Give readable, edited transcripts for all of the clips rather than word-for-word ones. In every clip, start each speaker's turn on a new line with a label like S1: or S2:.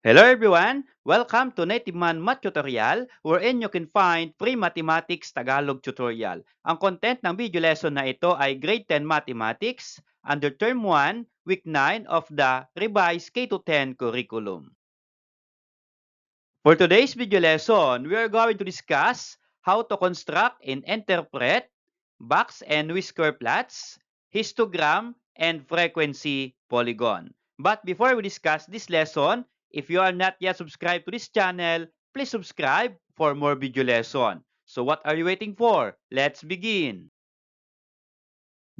S1: Hello everyone! Welcome to Native Man Math Tutorial wherein you can find free mathematics Tagalog tutorial. Ang content ng video lesson na ito ay Grade 10 Mathematics under Term 1, Week 9 of the revised K-10 curriculum. For today's video lesson, we are going to discuss how to construct and interpret box and whisker plots, histogram, and frequency polygon. But before we discuss this lesson, if you are not yet subscribed to this channel, please subscribe for more video lesson. So what are you waiting for? Let's begin.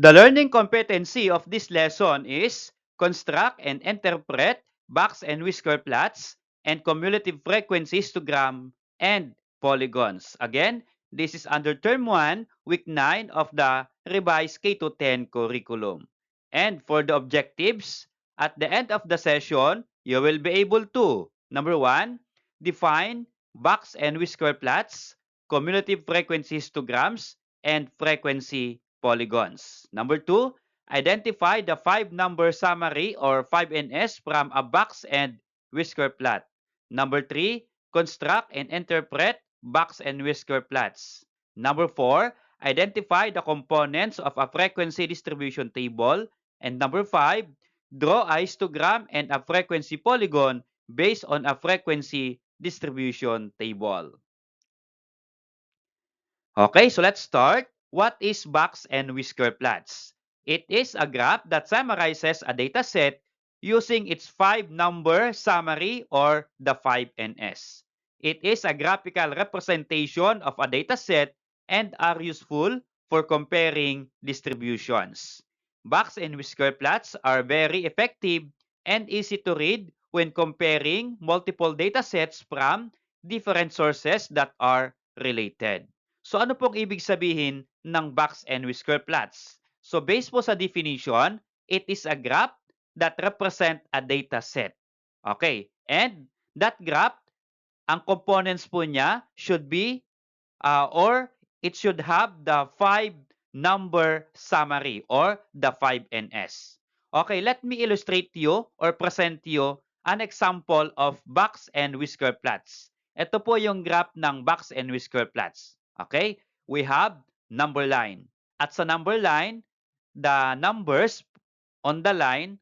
S1: The learning competency of this lesson is construct and interpret box and whisker plots and cumulative frequency histogram and polygons. Again, this is under Term 1, Week 9 of the revised K-10 curriculum. And for the objectives, at the end of the session, you will be able to, number 1, define box and whisker plots, cumulative frequency histograms, and frequency polygons. Number 2, identify the 5-number summary or 5NS from a box and whisker plot. Number 3, construct and interpret box and whisker plots. Number 4, identify the components of a frequency distribution table. And number 5, draw a histogram and a frequency polygon based on a frequency distribution table. Okay, so let's start. What is box and whisker plots? It is a graph that summarizes a data set using its 5-number summary or the 5NS. It is a graphical representation of a data set and are useful for comparing distributions. Box and whisker plots are very effective and easy to read when comparing multiple data sets from different sources that are related. So ano pong ibig sabihin ng box and whisker plots? So based po sa definition, it is a graph that represent a data set. Okay, and that graph, ang components po niya should be or it should have the 5-number summary or the 5NS. Okay, let me illustrate to you or present to you an example of box and whisker plots. Ito po yung graph ng box and whisker plots. Okay, we have number line. At sa number line, the numbers on the line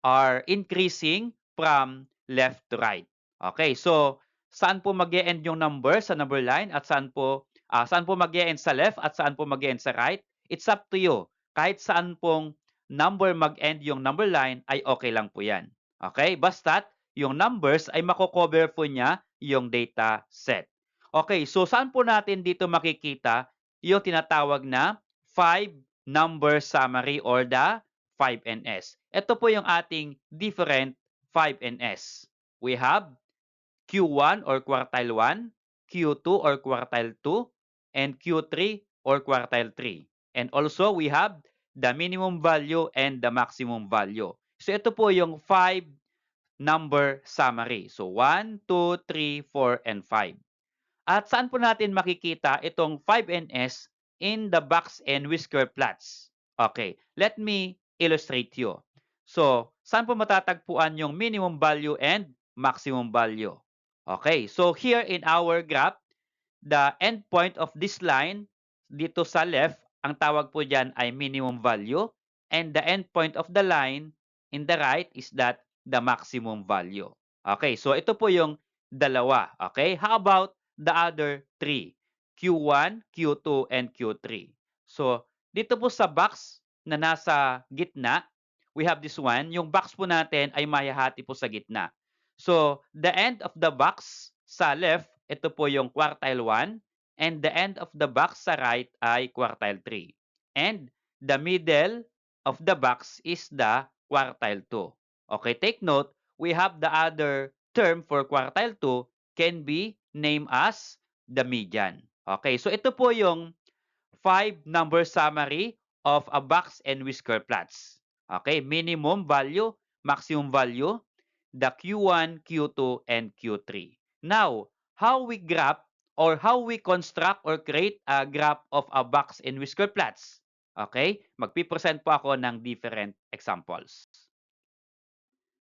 S1: are increasing from left to right. Okay, so saan po mag-e-end yung number sa number line at saan po mag-e-end sa left at saan po mag-e-end sa right? It's up to you. Kahit saan pong number mag-end yung number line ay okay lang po yan. Okay, basta't yung numbers ay mako-cover po niya yung data set. Okay, so saan po natin dito makikita yung tinatawag na 5-number summary or the 5NS? Ito po yung ating different 5NS. We have Q1 or quartile 1, Q2 or quartile 2, and Q3 or quartile 3. And also, we have the minimum value and the maximum value. So, ito po yung 5-number summary. So, 1, 2, 3, 4, and 5. At saan po natin makikita itong 5NS in the box and whisker plots? Okay, let me illustrate you. So, saan po matatagpuan yung minimum value and maximum value? Okay, so here in our graph, the endpoint of this line, dito sa left, ang tawag po dyan ay minimum value. And the endpoint of the line in the right is that the maximum value. Okay, so ito po yung dalawa. Okay, how about the other three? Q1, Q2, and Q3. So, dito po sa box na nasa gitna, we have this one. Yung box po natin ay mahahati po sa gitna. So, the end of the box sa left, ito po yung quartile 1. And the end of the box sa right ay quartile 3. And the middle of the box is the quartile 2. Okay, take note, we have the other term for quartile 2 can be named as the median. Okay, so ito po yung 5-number summary of a box and whisker plots. Okay, minimum value, maximum value, the Q1, Q2, and Q3. Now, how we graph or how we construct or create a graph of a box and whisker plots? Okay, magpipresent po ako ng different examples.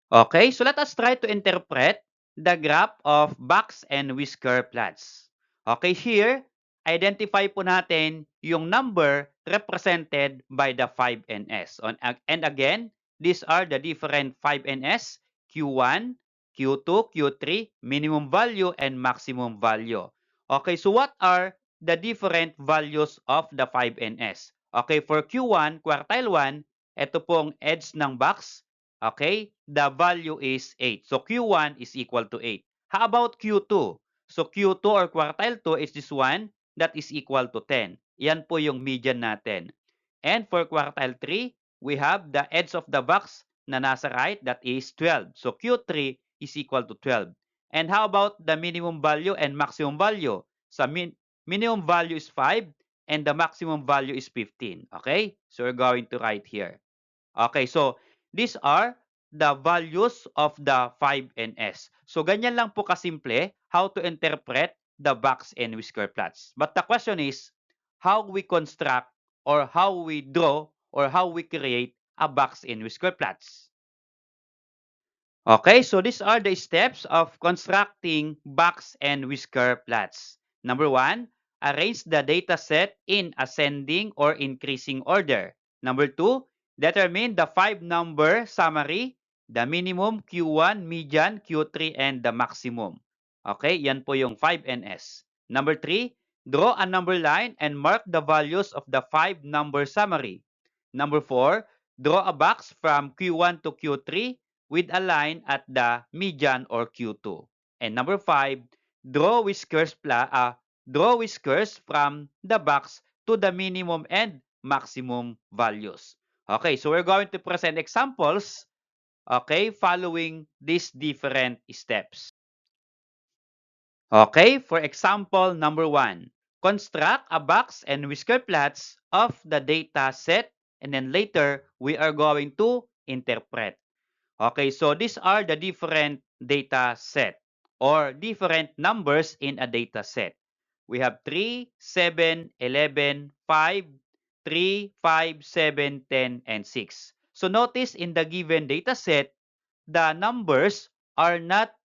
S1: Okay, so let us try to interpret the graph of box and whisker plots. Okay, here, identify po natin yung number represented by the 5 and S. And again, these are the different 5 and S, Q1, Q2, Q3, minimum value, and maximum value. Okay, so what are the different values of the 5 and S? Okay, for Q1, quartile 1, ito pong edge ng box. Okay, the value is 8. So Q1 is equal to 8. How about Q2? So Q2 or quartile 2 is this one that is equal to 10. Yan po yung median natin. And for quartile 3, we have the edge of the box na nasa right, that is 12. So Q3 is equal to 12. And how about the minimum value and maximum value? So minimum value is 5 and the maximum value is 15. Okay? So we're going to write here. Okay, so these are the values of the 5 and S. So ganyan lang po kasimple how to interpret the box and whisker plots. But the question is how we construct or how we draw or how we create a box and whisker plots. Okay, so these are the steps of constructing box and whisker plots. Number 1, arrange the data set in ascending or increasing order. Number 2, determine the 5-number summary, the minimum, Q1, median, Q3, and the maximum. Okay, yan po yung 5 and S. Number 3, draw a number line and mark the values of the 5-number summary. Number 4, draw a box from Q1 to Q3 with a line at the median or Q2. And number 5, draw whiskers from the box to the minimum and maximum values. Okay, so we're going to present examples, okay, following these different steps. Okay, for example number 1, construct a box and whisker plots of the data set, and then later we are going to interpret. Okay, so these are the different data set or different numbers in a data set. We have 3, 7, 11, 5, 3, 5, 7, 10, and 6. So notice in the given data set, the numbers are not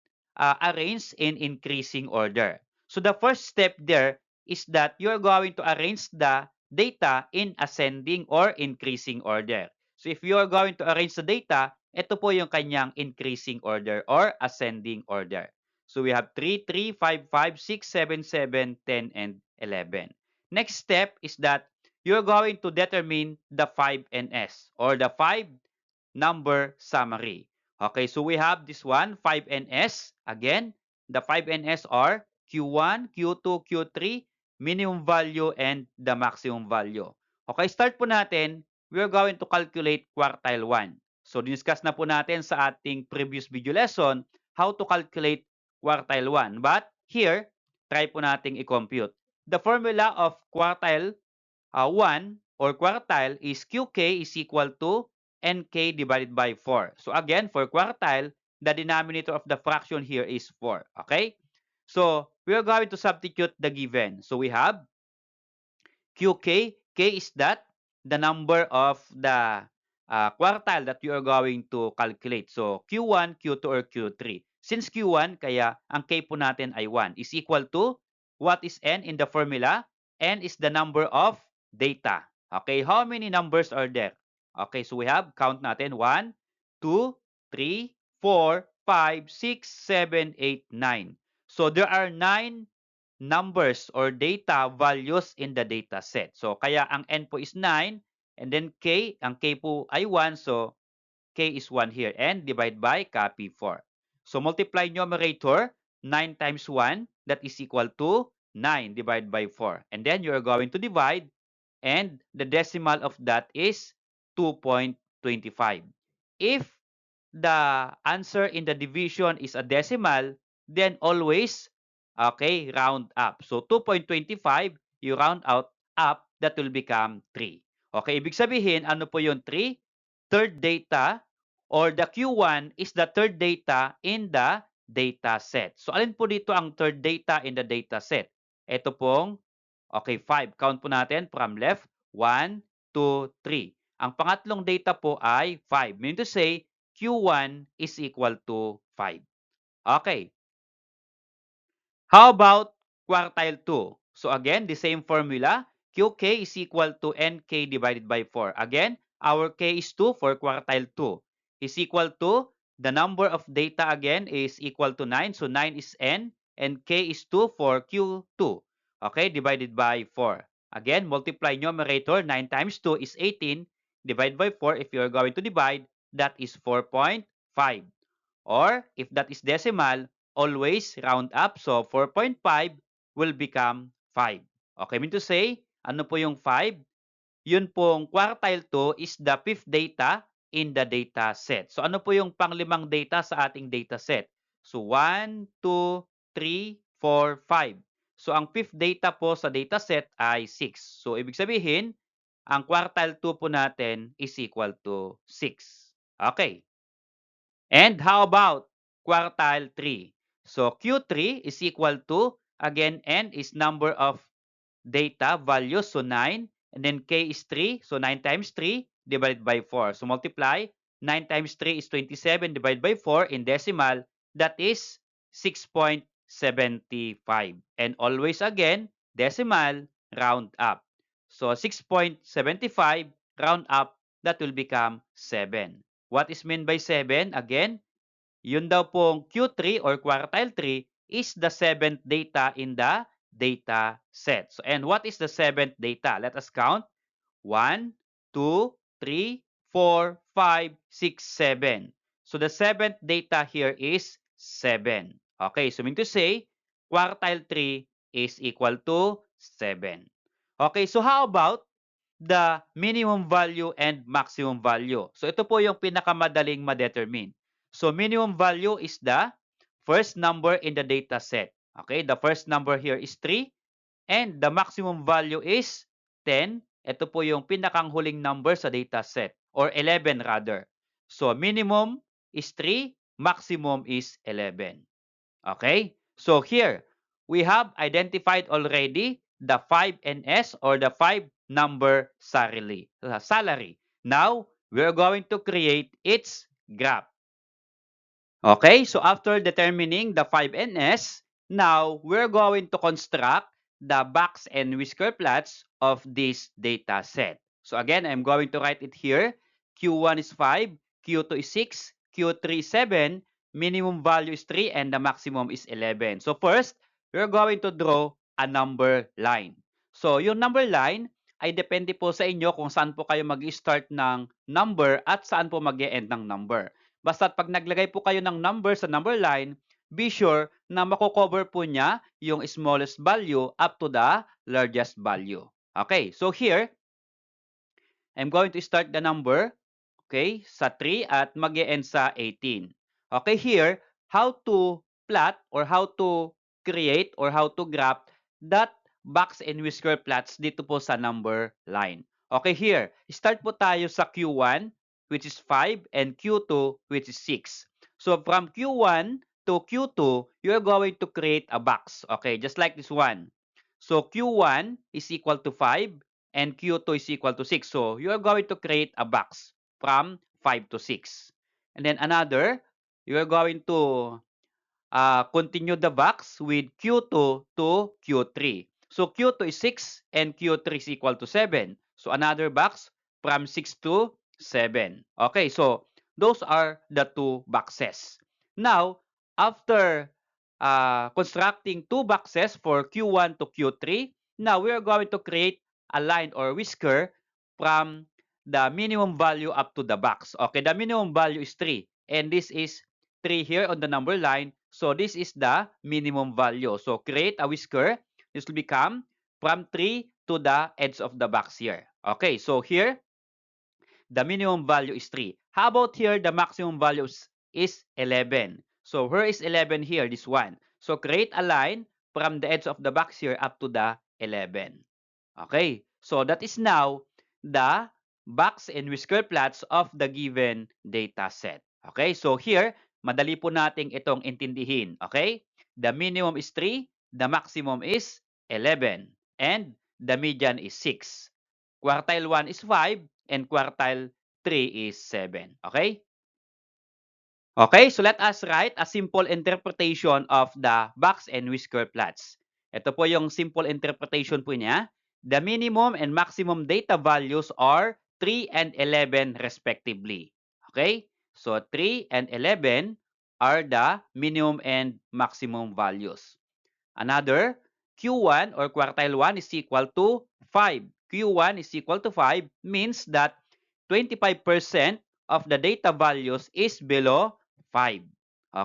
S1: arranged in increasing order. So the first step there is that you're going to arrange the data in ascending or increasing order. So if you are going to arrange the data, ito po yung kanyang increasing order or ascending order. So we have 3, 3, 5, 5, 6, 7, 7, 10, and 11. Next step is that you're going to determine the 5 and S or the 5-number summary. Okay, so we have this one, 5 and S. Again, the 5 and S are Q1, Q2, Q3, minimum value, and the maximum value. Okay, start po natin. We're going to calculate quartile 1. So, discuss na po natin sa ating previous video lesson how to calculate quartile 1. But here, try po nating i-compute. The formula of quartile 1 or quartile is QK is equal to NK divided by 4. So again, for quartile, the denominator of the fraction here is 4. Okay? So we are going to substitute the given. So we have QK. K is that the number of the quartile that you are going to calculate. So Q1, Q2, or Q3. Since Q1, kaya ang K po natin ay 1 is equal to what is N in the formula? N is the number of data. Okay, how many numbers are there? Okay, so we have, count natin, 1, 2, 3, 4, 5, 6, 7, 8, 9. So there are 9 numbers or data values in the data set. So kaya ang N po is 9 and then K, ang K po ay 1. So K is 1 here and divide by copy 4. So multiply numerator, 9 times 1, that is equal to 9 divided by 4. And then you are going to divide and the decimal of that is 2.25. If the answer in the division is a decimal, then always, okay, round up. So 2.25, you round out up, that will become 3. Okay, ibig sabihin, ano po yung 3? Third data or the Q1 is the third data in the data set. So alin po dito ang third data in the data set? Ito pong, okay, 5. Count po natin from left. 1, 2, 3. Ang pangatlong data po ay 5. Meaning to say, Q1 is equal to 5. Okay. How about quartile 2? So again, the same formula. QK is equal to NK divided by 4. Again, our K is 2 for quartile 2. Is equal to, the number of data again is equal to 9. So 9 is N and K is 2 for Q2. Okay, divided by 4. Again, multiply numerator. 9 times 2 is 18. Divide by 4. If you're going to divide, that is 4.5. Or if that is decimal, always round up. So 4.5 will become 5. Okay, mean to say, ano po yung 5? Yun pong quartile 2 is the fifth data in the data set. So ano po yung panglimang data sa ating data set? So 1, 2, 3, 4, 5. So ang fifth data po sa data set ay 6. So ibig sabihin, ang quartile 2 po natin is equal to 6. Okay. And how about quartile 3? So Q3 is equal to, again, N is number of data values, so 9. And then K is 3, so 9 times 3 divided by 4. So multiply, 9 times 3 is 27 divided by 4 in decimal, that is 6.75. And always again, decimal, round up. So 6.75, round up, that will become 7. What is meant by 7? Again, yun daw pong Q3 or quartile 3 is the seventh data in the data set. So, and what is the seventh data? Let us count. 1, 2, 3, 4, 5, 6, 7. So, the seventh data here is 7. Okay, so mean to say, quartile 3 is equal to 7. Okay, so how about the minimum value and maximum value? So ito po yung pinakamadaling ma-determine. So minimum value is the first number in the data set. Okay, the first number here is 3 and the maximum value is 10. Ito po yung pinakang huling number sa data set, or 11 rather. So minimum is 3, maximum is 11. Okay? So here, we have identified already the 5NS or the 5 number salary. Now, we're going to create its graph. Okay, so after determining the 5NS, now we're going to construct the box and whisker plots of this data set. So again, I'm going to write it here. Q1 is 5, Q2 is 6, Q3 is 7, minimum value is 3, and the maximum is 11. So first, we're going to draw a number line. So yung number line ay depende po sa inyo kung saan po kayo mag-start ng number at saan po mag-end ng number. Basta't pag naglagay po kayo ng number sa number line, be sure na mako-cover po niya yung smallest value up to the largest value. Okay, so here, I'm going to start the number, okay, sa 3 at mag-e-end sa 18. Okay, here, how to plot or how to create or how to graph that box and whisker plots dito po sa number line. Okay, here, start po tayo sa Q1, which is 5, and Q2, which is 6. So from Q1 to Q2, you're going to create a box. Okay, just like this one. So Q1 is equal to 5 and Q2 is equal to 6. So you're going to create a box from 5 to 6. And then another, you're going to continue the box with Q2 to Q3. So Q2 is 6 and Q3 is equal to 7. So another box from 6 to 7. Okay, so those are the two boxes. Now, after constructing two boxes for Q1 to Q3, now we are going to create a line or whisker from the minimum value up to the box. Okay, the minimum value is 3. And this is 3 here on the number line. So this is the minimum value. So create a whisker. This will become from 3 to the edge of the box here. Okay, so here, the minimum value is 3. How about here, the maximum value is 11. So where is 11 here? This one. So create a line from the edge of the box here up to the 11. Okay, so that is now the box and whisker plots of the given data set. Okay, so here, madali po nating itong intindihin. Okay, the minimum is 3, the maximum is 11, and the median is 6. Quartile 1 is 5, and quartile 3 is 7. Okay? Okay, so let us write a simple interpretation of the box and whisker plots. Ito po yung simple interpretation po niya. The minimum and maximum data values are 3 and 11 respectively. Okay? So 3 and 11 are the minimum and maximum values. Another, Q1 or quartile 1 is equal to 5. Q1 is equal to 5 means that 25% of the data values is below 5.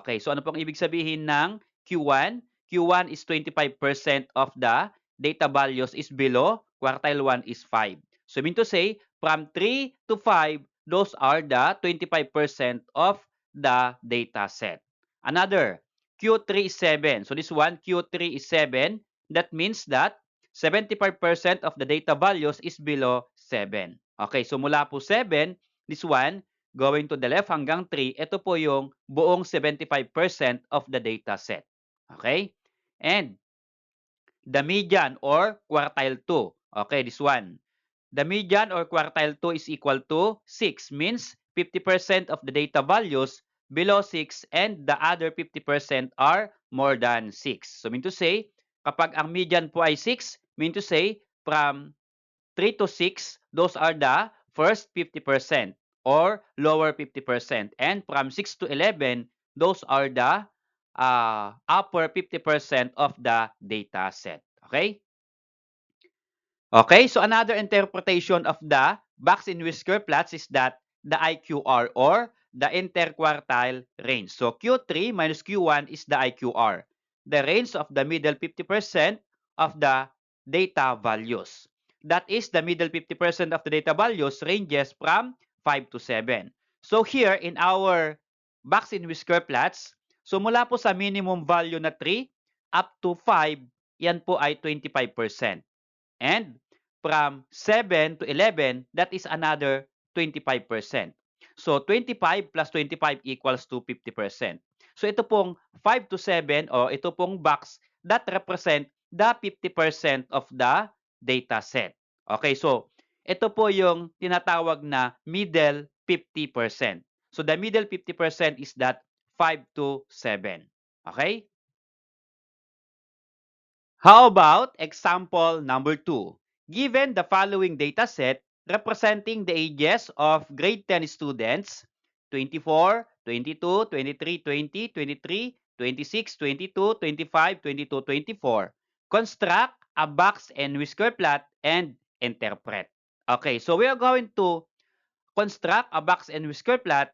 S1: Okay, so ano pong ibig sabihin ng Q1? Q1 is 25% of the data values is below, quartile 1 is 5. So mean to say, from 3 to 5, those are the 25% of the data set. Another, Q3 is 7. So this one, Q3 is 7. That means that 75% of the data values is below 7. Okay, so mula po 7, this one, going to the left hanggang 3, ito po yung buong 75% of the data set. Okay? And the median or quartile 2. Okay, this one. The median or quartile 2 is equal to 6, means 50% of the data values below 6 and the other 50% are more than 6. So mean to say, kapag ang median po ay 6, mean to say, from 3 to 6, those are the first 50% or lower 50%. And from 6 to 11, those are the upper 50% of the data set. Okay? Okay, so another interpretation of the box and whisker plots is that the IQR or the interquartile range. So Q3 minus Q1 is the IQR, the range of the middle 50% of the data values. That is, the middle 50% of the data values ranges from 5 to 7. So here in our box and whisker plots, so mula po sa minimum value na 3 up to 5, yan po ay 25%. And from 7 to 11, that is another 25%. So 25 plus 25 equals to 50%. So ito pong 5 to 7 o ito pong box that represent the 50% of the data set. Okay, so ito po yung tinatawag na middle 50%. So the middle 50% is that 5 to 7. Okay? How about example number 2? Given the following data set representing the ages of grade 10 students, 24, 22, 23, 20, 23, 26, 22, 25, 22, 24, construct a box and whisker plot and interpret. Okay, so we are going to construct a box and whisker plot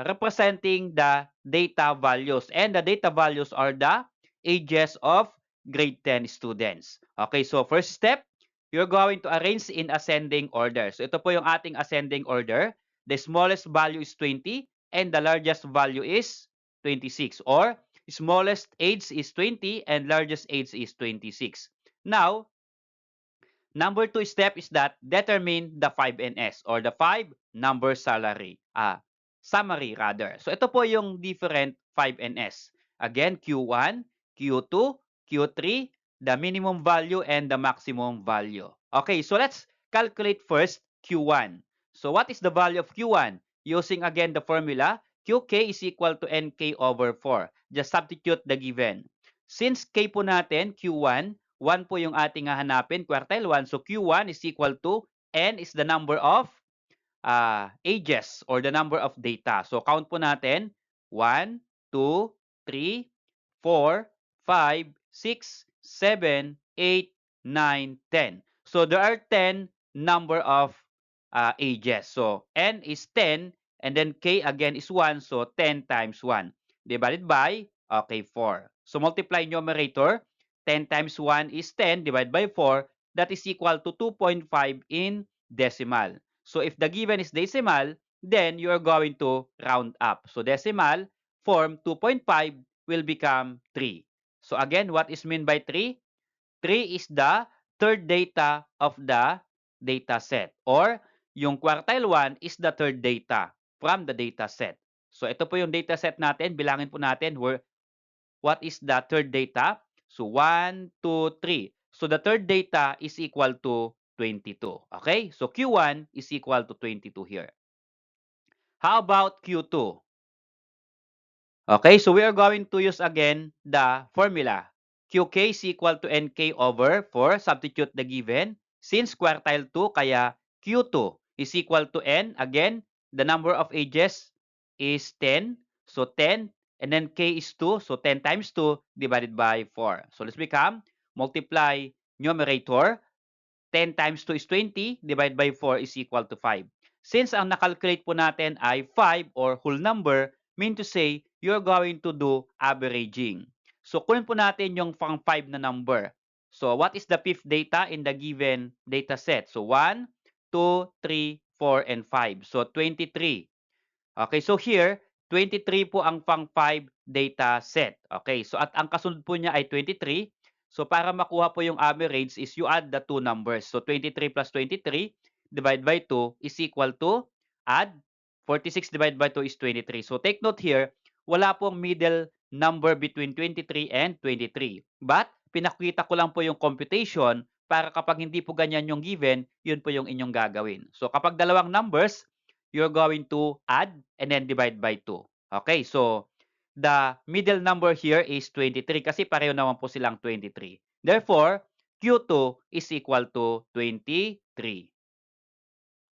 S1: representing the data values. And the data values are the ages of grade 10 students. Okay, so first step, you're going to arrange in ascending order. So ito po yung ating ascending order. The smallest value is 20 and the largest value is 26, or smallest age is 20 and largest age is 26. Now, number 2 step is that determine the 5NS or the 5 number summary rather. So ito po yung different 5NS. Again, Q1, Q2, Q3, the minimum value and the maximum value. Okay, so let's calculate first Q1. So what is the value of Q1? Using again the formula, QK is equal to NK over 4. Just substitute the given. Since K po natin, Q1, 1 po yung ating hahanapin, quartile 1. So Q1 is equal to N is the number of ages or the number of data. So count po natin, 1, 2, 3, 4, 5, 6, 7, 8, 9, 10. So there are 10 number of ages. So N is 10 and then K again is 1. So 10 times 1 divided by, okay, 4. So multiply numerator, 10 times 1 is 10 divided by 4. That is equal to 2.5 in decimal. So if the given is decimal, then you are going to round up. So decimal form 2.5 will become 3. So again, what is meant by 3? 3 is the third data of the data set, or yung quartile 1 is the third data from the data set. So ito po yung data set natin. Bilangin po natin what is the third data. So 1, 2, 3. So the third data is equal to 22. Okay? So Q1 is equal to 22 here. How about Q2? Okay, so we are going to use again the formula. QK is equal to NK over 4. Substitute the given. Since quartile 2, kaya Q2 is equal to N. Again, the number of ages is 10. So 10. And then K is 2. So 10 times 2 divided by 4. So let's become, multiply numerator. 10 times 2 is 20, divided by 4 is equal to 5. Since ang nakalculate po natin ay 5 or whole number, mean to say, you're going to do averaging. So, kunin po natin yung pang 5 na number. So, what is the fifth data in the given data set? So, 1, 2, 3, 4, and 5. So, 23. Okay, so here, 23 po ang pang 5 data set. Okay, so at ang kasunod po niya ay 23. So para makuha po yung average is you add the two numbers. So 23 plus 23 divided by 2 is equal to, add 46 divided by 2 is 23. So take note here, wala pong middle number between 23 and 23. But pinakita ko lang po yung computation para kapag hindi po ganyan yung given, yun po yung inyong gagawin. So kapag dalawang numbers, you're going to add and then divide by 2. Okay, so the middle number here is 23 kasi pareho naman po silang 23. Therefore, Q2 is equal to 23.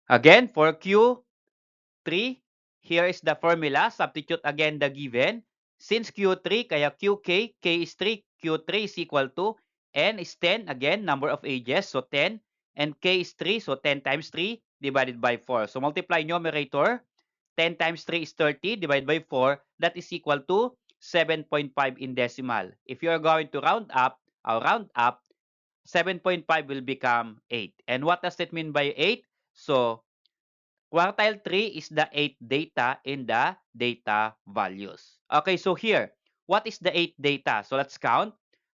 S1: Again, for Q3, here is the formula. Substitute again the given. Since Q3, kaya QK, K is 3, Q3 is equal to, N is 10, again, number of ages, so 10, and K is 3, so 10 times 3 divided by 4. So multiply numerator, 10 times 3 is 30 divided by 4, that is equal to 7.5 in decimal. If you are going to round up, 7.5 will become 8. And what does it mean by 8? So quartile 3 is the 8th data in the data values. Okay, so here, what is the 8th data? So let's count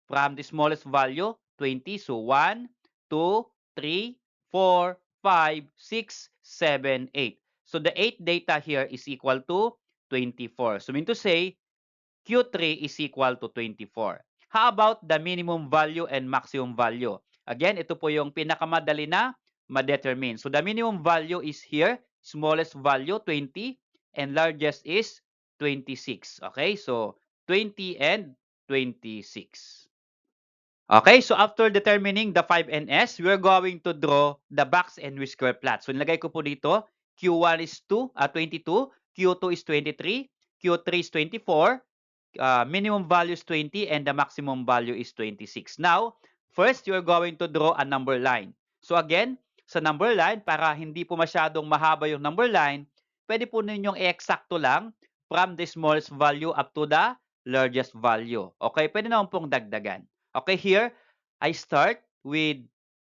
S1: from the smallest value, 20. So 1, 2, 3, 4, 5, 6, 7, 8. So the 8th data here is equal to 24. So mean to say, Q3 is equal to 24. How about the minimum value and maximum value? Again, ito po yung pinakamadali na ma-determine. So the minimum value is here, smallest value 20 and largest is 26. Okay? So 20 and 26. Okay, so after determining the 5 and S, we're going to draw the box and whisker plot. So nilagay ko po dito, Q1 is 22, Q2 is 23, Q3 is 24, minimum value is 20 and the maximum value is 26. Now, first, you're going to draw a number line. So again, sa number line, para hindi po masyadong mahaba yung number line, pwede po ninyong i-eksakto lang from the smallest value up to the largest value. Okay, pwede naman pong dagdagan. Okay, here, I start with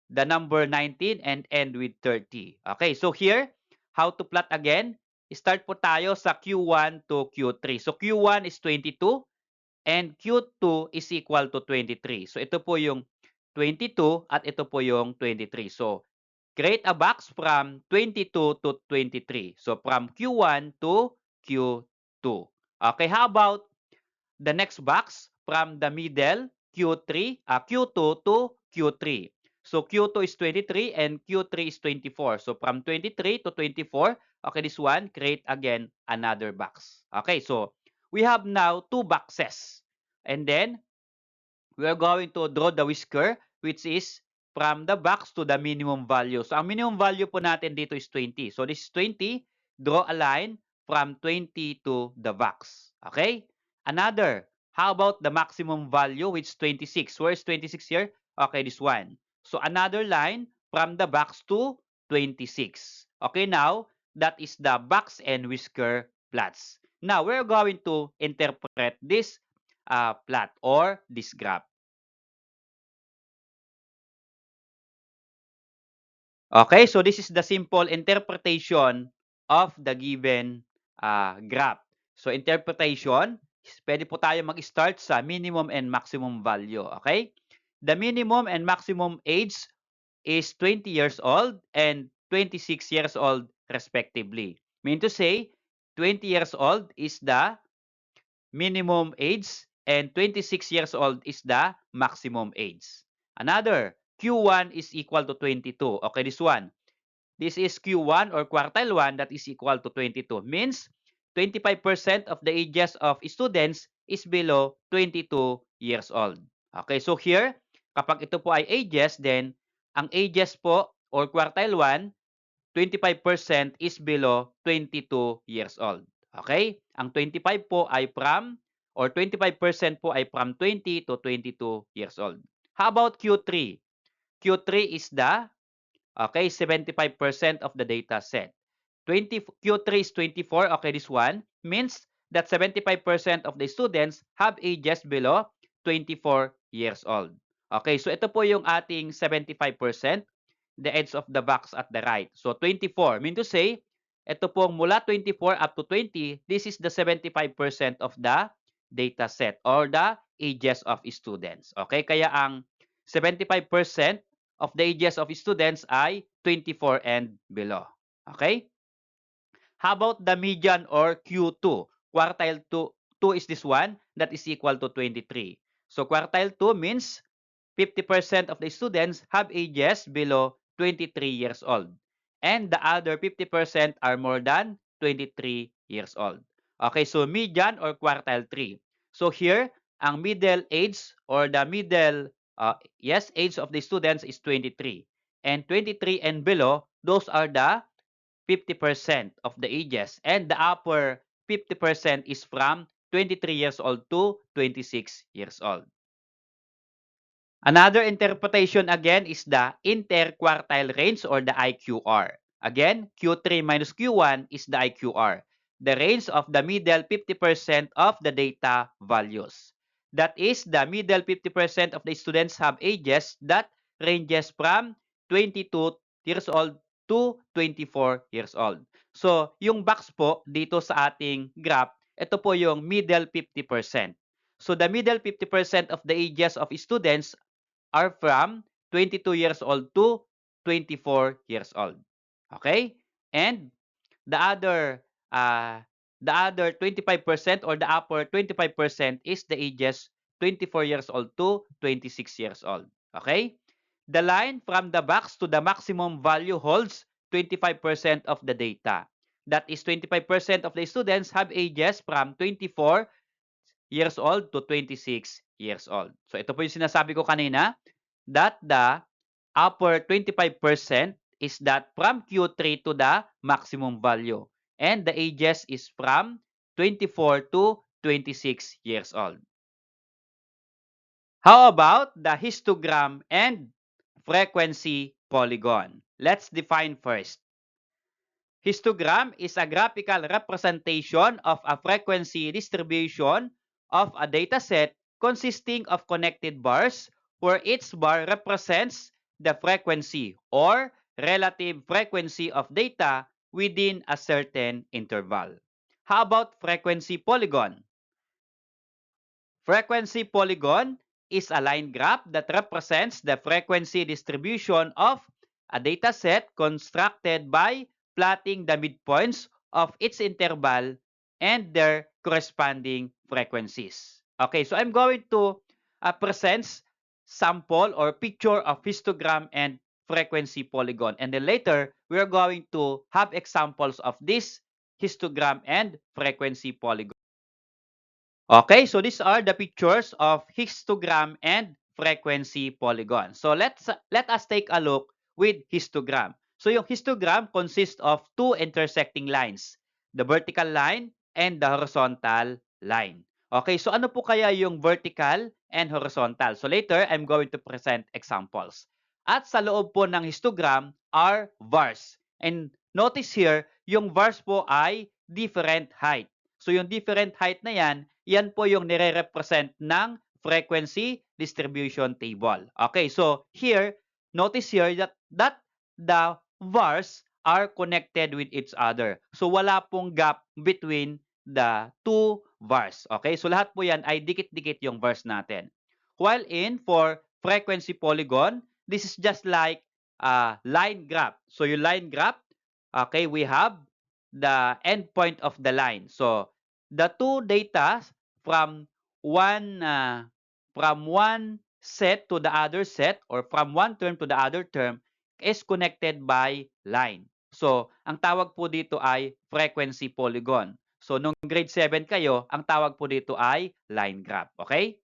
S1: the number 19 and end with 30. Okay, so here, how to plot again? Start po tayo sa Q1 to Q3. So Q1 is 22 and Q2 is equal to 23. So ito po yung 22 at ito po yung 23. So create a box from 22 to 23. So from Q1 to Q2. Okay, how about the next box from the middle Q2 to Q3. So Q2 is 23 and Q3 is 24. So from 23 to 24, okay, this one, create again another box. Okay, so we have now two boxes. And then we are going to draw the whisker, which is from the box to the minimum value. So ang minimum value po natin dito is 20. So this is 20. Draw a line from 20 to the box. Okay? Another. How about the maximum value, which is 26? Where is 26 here? Okay, this one. So another line from the box to 26. Okay, now that is the box and whisker plots. Now we're going to interpret this plot or this graph. Okay, so this is the simple interpretation of the given graph. So interpretation, pwede po tayo mag-start sa minimum and maximum value. Okay? The minimum and maximum age is 20 years old and 26 years old respectively. Mean to say, 20 years old is the minimum age and 26 years old is the maximum age. Another, Q1 is equal to 22. Okay, this one. This is Q1 or quartile 1 that is equal to 22. Means 25% of the ages of students is below 22 years old. Okay, so here, kapag ito po ay ages, then ang ages po or quartile 1, 25% is below 22 years old. Okay? Ang 25 po ay from or 25% po ay from 20 to 22 years old. How about Q3? Q3 is the 75% of the data set. Q3 is 24. Okay, this one means that 75% of the students have ages below 24 years old. Okay, so ito po yung ating 75%, the edge of the box at the right. So 24, mean to say, ito pong mula 24 up to 20, this is the 75% of the data set or the ages of students. Okay, kaya ang 75% of the ages of students ay 24 and below. Okay? How about the median or Q2? Quartile 2 is this one that is equal to 23. So quartile 2 means 50% of the students have ages below 23 years old. And the other 50% are more than 23 years old. Okay, so median or quartile 3. So here, ang middle age or the middle age of the students is 23. And 23 and below, those are the 50% of the ages. And the upper 50% is from 23 years old to 26 years old. Another interpretation again is the interquartile range or the IQR. Again, Q3 minus Q1 is the IQR, the range of the middle 50% of the data values. That is, the middle 50% of the students have ages that ranges from 22 years old to 24 years old. So, yung box po dito sa ating graph, ito po yung middle 50%. So, the middle 50% of the ages of students are from 22 years old to 24 years old. Okay? And the other 25% or the upper 25% is the ages 24 years old to 26 years old. Okay? The line from the box to the maximum value holds 25% of the data. That is 25% of the students have ages from 24 years old to 26 years old. So ito po yung sinasabi ko kanina, that the upper 25% is that from Q3 to the maximum value. And the ages is from 24 to 26 years old. How about the histogram and frequency polygon? Let's define first. Histogram is a graphical representation of a frequency distribution of a dataset consisting of connected bars where each bar represents the frequency or relative frequency of data within a certain interval. How about frequency polygon? Frequency polygon is a line graph that represents the frequency distribution of a dataset constructed by plotting the midpoints of its interval and their corresponding frequencies. Okay, so I'm going to present sample or picture of histogram and frequency polygon. And then later, we are going to have examples of this histogram and frequency polygon. Okay, so these are the pictures of histogram and frequency polygon. So let us take a look with histogram. So yung histogram consists of two intersecting lines, the vertical line and the horizontal line. Okay, so ano po kaya yung vertical and horizontal? So later, I'm going to present examples. At sa loob po ng histogram are bars. And notice here, yung bars po ay different height. So yung different height na yan po yung nire-represent ng frequency distribution table. Okay, so here, notice here that the bars are connected with each other. So wala pong gap between the two bars. Okay, so lahat po yan ay dikit-dikit yung bars natin. While for frequency polygon, this is just like line graph. So yung line graph, okay, we have the endpoint of the line. So the two data from one set to the other set or from one term to the other term is connected by line. So ang tawag po dito ay frequency polygon. So, nung grade 7 kayo, ang tawag po dito ay line graph. Okay?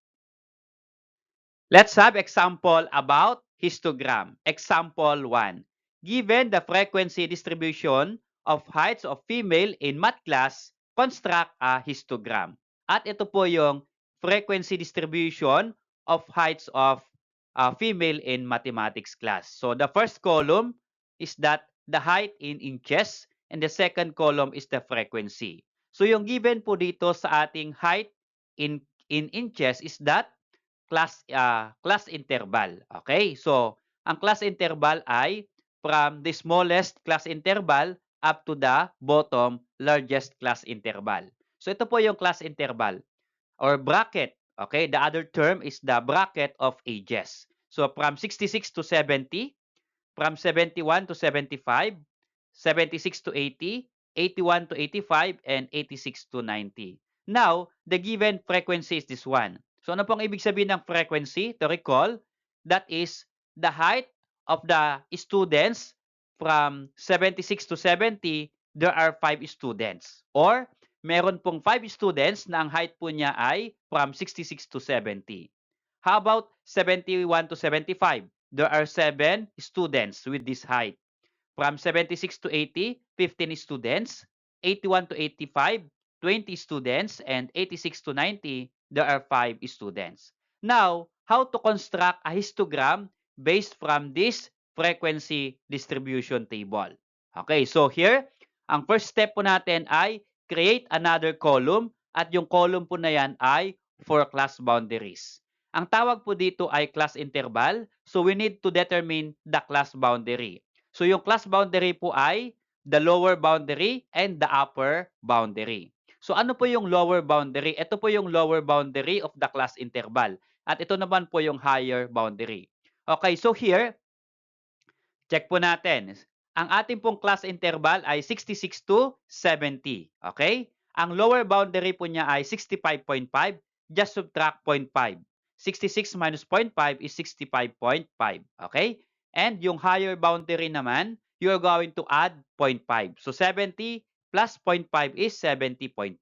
S1: Let's have example about histogram. Example 1. Given the frequency distribution of heights of female in math class, construct a histogram. At ito po yung frequency distribution of heights of female in mathematics class. So the first column is that the height in inches and the second column is the frequency. So yung given po dito sa ating height in inches is that class interval. Okay? So, ang class interval ay from the smallest class interval up to the bottom largest class interval. So, ito po yung class interval or bracket. Okay? The other term is the bracket of ages. So, from 66 to 70, from 71 to 75, 76 to 80, 81 to 85, and 86 to 90. Now, the given frequency is this one. So, ano pong ibig sabihin ng frequency? To recall, that is the height of the students from 76 to 70, there are 5 students. Or, meron pong 5 students na ang height po niya ay from 66 to 70. How about 71 to 75? There are 7 students with this height. From 76 to 80, 15 students. 81 to 85, 20 students. And 86 to 90, there are 5 students. Now, how to construct a histogram based from this frequency distribution table? Okay, so here, ang first step po natin ay create another column at yung column po na yan ay for class boundaries. Ang tawag po dito ay class interval, so we need to determine the class boundary. So yung class boundary po ay the lower boundary and the upper boundary. So ano po yung lower boundary? Ito po yung lower boundary of the class interval. At ito naman po yung higher boundary. Okay, so here, check po natin. Ang ating pong class interval ay 66 to 70. Okay? Ang lower boundary po niya ay 65.5. Just subtract 0.5. 66 minus 0.5 is 65.5. Okay? And yung higher boundary naman, you are going to add 0.5. So 70 plus 0.5 is 70.5.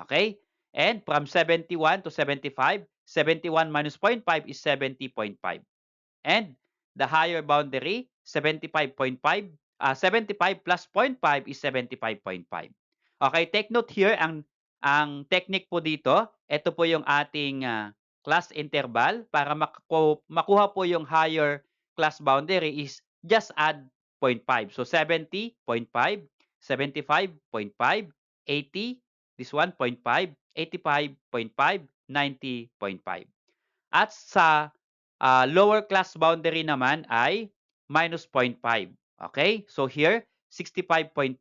S1: Okay? And from 71 to 75, 71 minus 0.5 is 70.5. And the higher boundary, 75.5, 75 plus 0.5 is 75.5. Okay, take note here, ang technique po dito, ito po yung ating class interval. Para makuha po yung higher class boundary is just add 0.5. So 70.5, 75.5, 80, this one 0.5, 85.5, 90.5. At sa lower class boundary naman ay minus 0.5. Okay? So here, 65.5,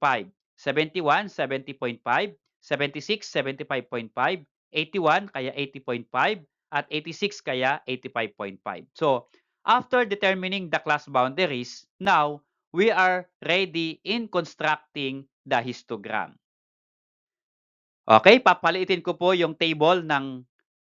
S1: 71, 70.5, 76, 75.5, 81 kaya 80.5, at 86 kaya 85.5. So, after determining the class boundaries, now we are ready in constructing the histogram. Okay, papaliitin ko po yung table ng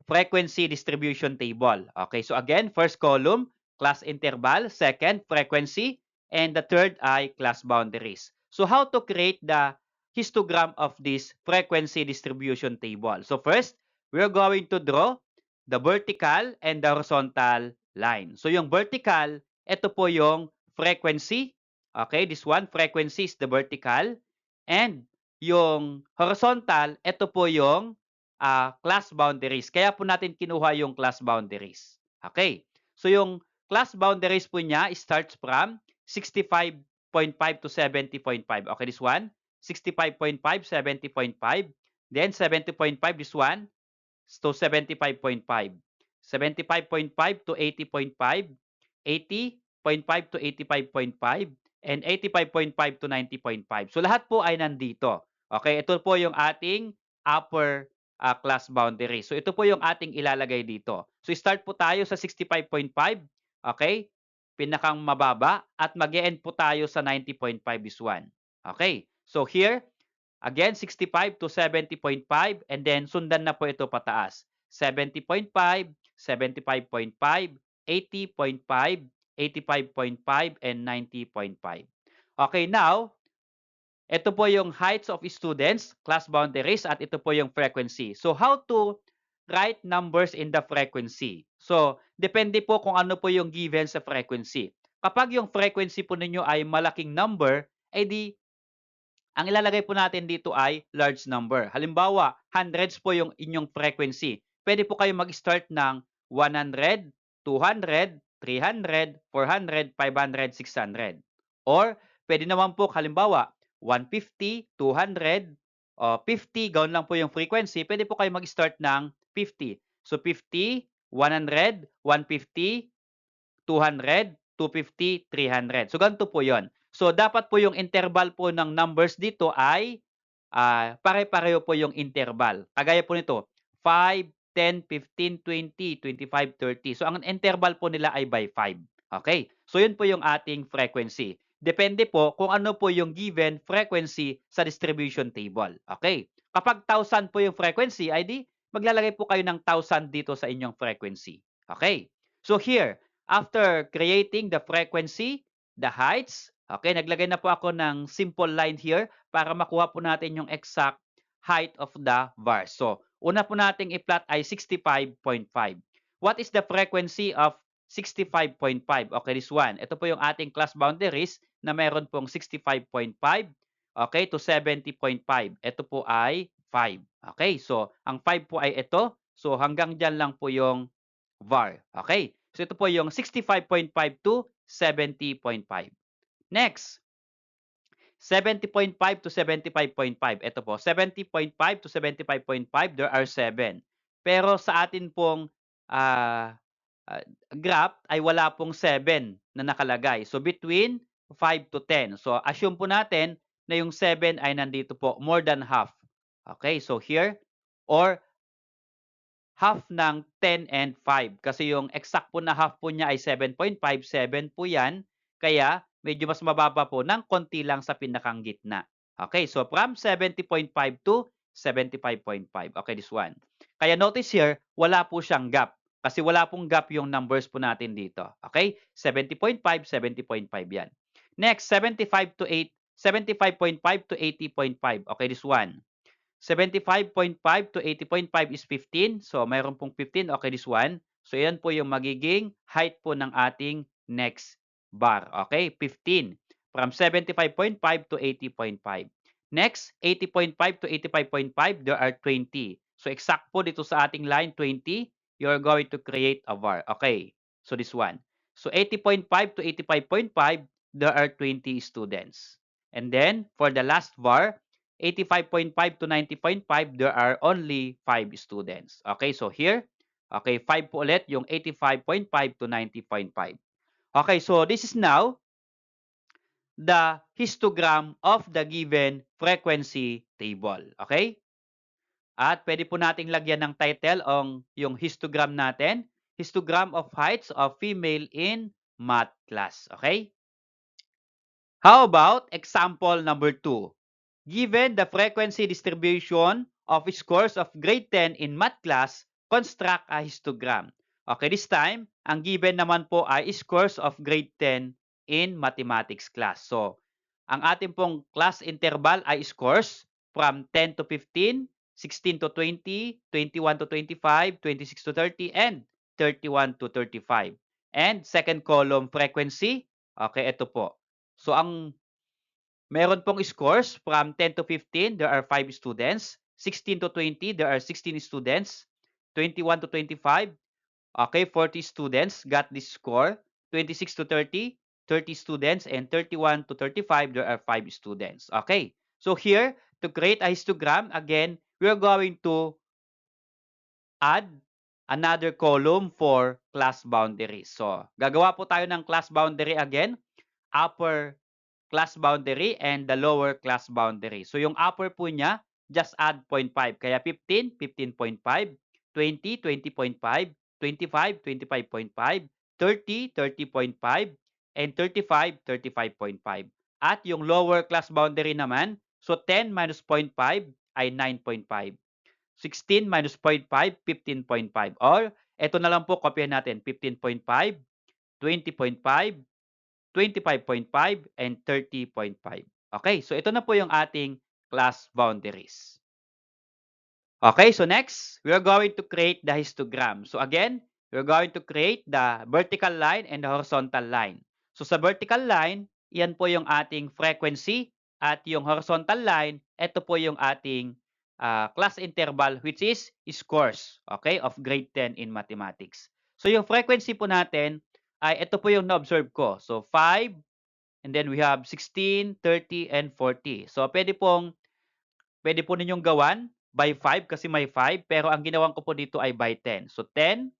S1: frequency distribution table. Okay, so again, first column, class interval, second, frequency, and the third ay class boundaries. So how to create the histogram of this frequency distribution table? So first, we're going to draw the vertical and the horizontal line. So yung vertical, ito po yung frequency. Okay, this one, frequency is the vertical. And yung horizontal, ito po yung class boundaries. Kaya po natin kinuha yung class boundaries. Okay. So yung class boundaries po niya starts from 65.5 to 70.5. Okay, this one. 65.5, 70.5. Then 70.5, this one. So 75.5. 75.5 to 80.5. 80.5 to 85.5. And 85.5 to 90.5. So lahat po ay nandito. Okay, ito po yung ating upper class boundary. So ito po yung ating ilalagay dito. So start po tayo sa 65.5, okay? Pinakang mababa at mag-e-end po tayo sa 90.5 this one. Okay? So here, again 65 to 70.5 and then sundan na po ito pataas. 70.5, 75.5, 80.5, 85.5 and 90.5. Okay, now Ito po yung heights of students, class boundaries, at ito po yung frequency. So, how to write numbers in the frequency? So, depende po kung ano po yung given sa frequency. Kapag yung frequency po ninyo ay malaking number, di ang ilalagay po natin dito ay large number. Halimbawa, hundreds po yung inyong frequency. Pwede po kayo mag-start ng 100, 200, 300, 400, 500, 600. Or pwede naman po halimbawa 150, 200, 50, ganoon lang po yung frequency. Pwede po kayo mag-start ng 50. So 50, 100, 150, 200, 250, 300. So ganito po 'yon. So dapat po yung interval po ng numbers dito ay pare-pareho po yung interval. Kagaya po nito, 5, 10, 15, 20, 25, 30. So ang interval po nila ay by 5. Okay? So yun po yung ating frequency. Depende po kung ano po yung given frequency sa distribution table. Okay? Kapag 1,000 po yung frequency, ay di maglalagay po kayo ng 1,000 dito sa inyong frequency. Okay? So here, after creating the frequency, the heights, okay, naglagay na po ako ng simple line here para makuha po natin yung exact height of the vars. So, una po nating i-plot ay 65.5. What is the frequency of 65.5? Okay, this one. Ito po yung ating class boundaries na meron pong 65.5, okay, to 70.5. Ito po ay 5. Okay, so ang 5 po ay ito. So, hanggang dyan lang po yung var. Okay? So ito po yung 65.5 to 70.5. Next, 70.5 to 75.5. Ito po, 70.5 to 75.5, there are 7. Pero sa atin pong ah, graph ay wala pong 7 na nakalagay. So between 5 to 10. So assume po natin na yung 7 ay nandito po, more than half. Okay, so here, or half ng 10 and 5. Kasi yung exact po na half po niya ay 7.5, 7 po yan. Kaya medyo mas mababa po ng konti lang sa pinakang gitna. Okay, so from 70.5 to 75.5. Okay, this one. Kaya notice here, wala po siyang gap. Kasi wala pong gap yung numbers po natin dito. Okay, 70.5, 70.5 yan. Next, 75 to 8, 75.5 to 80.5. Okay, this one. 75.5 to 80.5 is 15. So, mayroon pong 15. Okay, this one. So, yan po yung magiging height po ng ating next bar. Okay, 15. From 75.5 to 80.5. Next, 80.5 to 85.5, there are 20. So, exact po dito sa ating line, 20. You're going to create a bar. Okay, so this one. So, 80.5 to 85.5, there are 20 students. And then, for the last bar, 85.5 to 90.5, there are only 5 students. Okay, so here, okay, 5 po ulit yung 85.5 to 90.5. Okay, so this is now the histogram of the given frequency table. Okay? At pwede po nating lagyan ng title yung histogram natin, histogram of heights of female in math class. Okay? How about example number 2? Given the frequency distribution of scores of grade 10 in math class, construct a histogram. Okay, this time, ang given naman po ay scores of grade 10 in mathematics class. So, ang ating pong class interval ay scores from 10 to 15, 16 to 20, 21 to 25, 26 to 30, and 31 to 35. And second column, frequency. Okay, ito po. So, ang meron pong scores from 10 to 15, there are 5 students. 16 to 20, there are 16 students. 21 to 25, okay, 40 students got this score. 26 to 30, 30 students. And 31 to 35, there are 5 students. Okay, so here, to create a histogram, again, we're going to add another column for class boundaries. So, gagawa po tayo ng class boundary again. Upper class boundary and the lower class boundary. So, yung upper po niya, just add 0.5. Kaya 15, 15.5, 20, 20.5, 25, 25.5, 30, 30.5, and 35, 35.5. At yung lower class boundary naman, so 10 minus 0.5 ay 9.5. 16 minus 0.5, 15.5. Or, eto na lang po, kopyahin natin, 15.5, 20.5, 25.5, and 30.5. Okay, so ito na po yung ating class boundaries. Okay, so next, we are going to create the histogram. So again, we're going to create the vertical line and the horizontal line. So sa vertical line, yan po yung ating frequency at yung horizontal line, ito po yung ating class interval which is scores, okay, of grade 10 in mathematics. So yung frequency po natin ay ito po yung na-observe ko. So 5, and then we have 16, 30, and 40. So pwede po ninyong gawan by 5 kasi may 5, pero ang ginawan ko po dito ay by 10. So 10,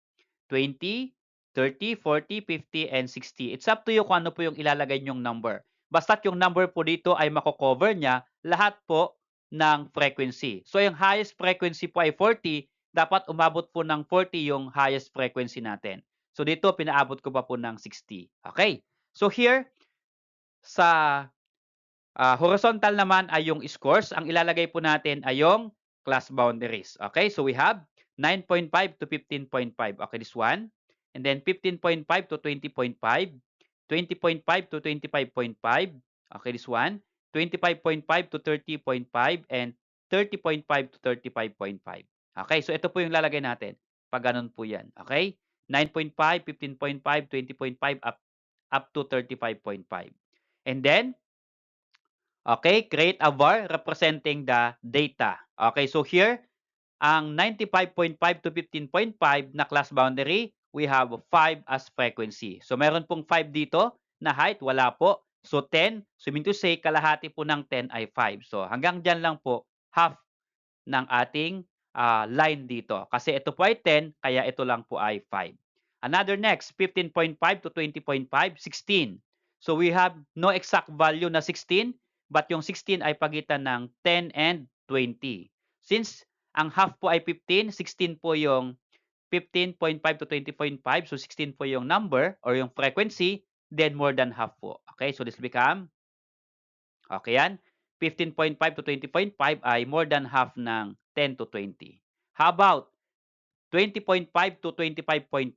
S1: 20, 30, 40, 50, and 60. It's up to you kung ano po yung ilalagay nyong number. Basta't yung number po dito ay mako-cover niya lahat po ng frequency. So yung highest frequency po ay 40, dapat umabot po ng 40 yung highest frequency natin. So dito pinaabot ko pa po ng 60. Okay. So here sa horizontal naman ay yung scores. Ang ilalagay po natin ay yung class boundaries. Okay, so we have 9.5 to 15.5. Okay, this one. And then 15.5 to 20.5. 20.5 to 25.5. Okay, this one. 25.5 to 30.5. And 30.5 to 35.5. Okay, so ito po yung lalagay natin. Pag ganun po yan. Okay? 9.5, 15.5, 20.5, up to 35.5. And then, okay, create a var representing the data. Okay, so here, ang 95.5 to 15.5 na class boundary, we have 5 as frequency. So meron pong 5 dito na height, wala po. So 10, so mean to say, kalahati po ng 10 ay 5. So hanggang dyan lang po, half ng ating line dito. Kasi ito po ay 10, kaya ito lang po ay 5. Another next, 15.5 to 20.5, 16. So we have no exact value na 16, but yung 16 ay pagitan ng 10 and 20. Since ang half po ay 15, 16 po yung 15.5 to 20.5, so 16 po yung number or yung frequency, then more than half po. Okay, so this become, okay yan, 15.5 to 20.5 ay more than half ng 10 to 20. How about 20.5 to 25.5?